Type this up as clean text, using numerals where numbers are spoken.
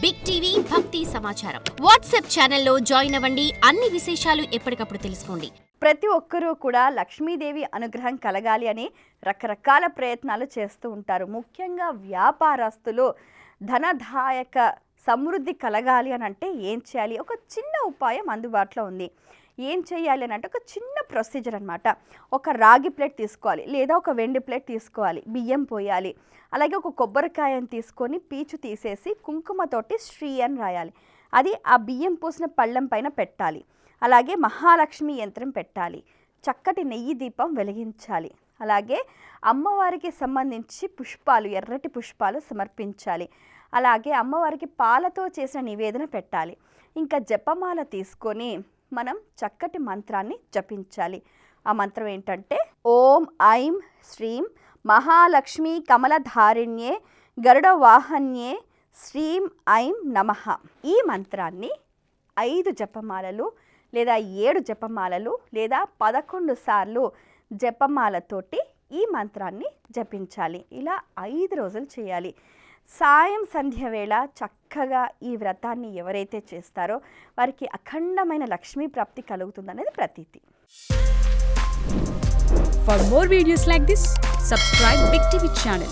Big TV భక్తి సమాచారం WhatsApp ఛానల్లో జాయిన్ అవ్వండి. అన్ని విశేషాలు ఎప్పటికప్పుడు తెలుసుకోండి. ప్రతి ఒక్కరూ కూడా లక్ష్మీదేవి అనుగ్రహం కలగాలి అని రకరకాల ప్రయత్నాలు చేస్తూ ఉంటారు. ముఖ్యంగా వ్యాపారస్తులు ధనదాయక సమృద్ధి కలగాలి అని అంటే ఏం చేయాలి? ఒక చిన్న ఉపాయం అందుబాటులో ఉంది. ఏం చేయాలి అని అంటే ఒక చిన్న ప్రొసీజర్ అనమాట. ఒక రాగి ప్లేట్ తీసుకోవాలి, లేదా ఒక వెండి ప్లేట్ తీసుకోవాలి, బియ్యం పోయాలి, అలాగే ఒక కొబ్బరికాయను తీసుకొని పీచు తీసేసి కుంకుమతోటి శ్రీ అని రాయాలి. అది ఆ బియ్యం పూసిన పళ్ళెం పైన పెట్టాలి. అలాగే మహాలక్ష్మి యంత్రం పెట్టాలి. చక్కటి నెయ్యి దీపం వెలిగించాలి. అలాగే అమ్మవారికి సంబంధించి పుష్పాలు, ఎర్రటి పుష్పాలు సమర్పించాలి. అలాగే అమ్మవారికి పాలతో చేసిన నివేదన పెట్టాలి. ఇంకా జపమాల తీసుకొని మనం చక్కటి మంత్రాన్ని జపించాలి. ఆ మంత్రం ఏంటంటే ఓం ఐం శ్రీం మహాలక్ష్మి కమలధారిణ్యే గరుడ వాహన్యే శ్రీం ఐం నమః. ఈ మంత్రాన్ని 5 జపమాలలు లేదా 7 జపమాలలు లేదా 11 సార్లు జపమాలతోటి ఈ మంత్రాన్ని జపించాలి. ఇలా 5 రోజులు చేయాలి. సాయం సంధ్య వేళ చక్కగా ఈ వ్రతాన్ని ఎవరైతే చేస్తారో వారికి అఖండమైన లక్ష్మీ ప్రాప్తి కలుగుతుందనేది ప్రతీతి. For more videos like this, subscribe Big TV channel.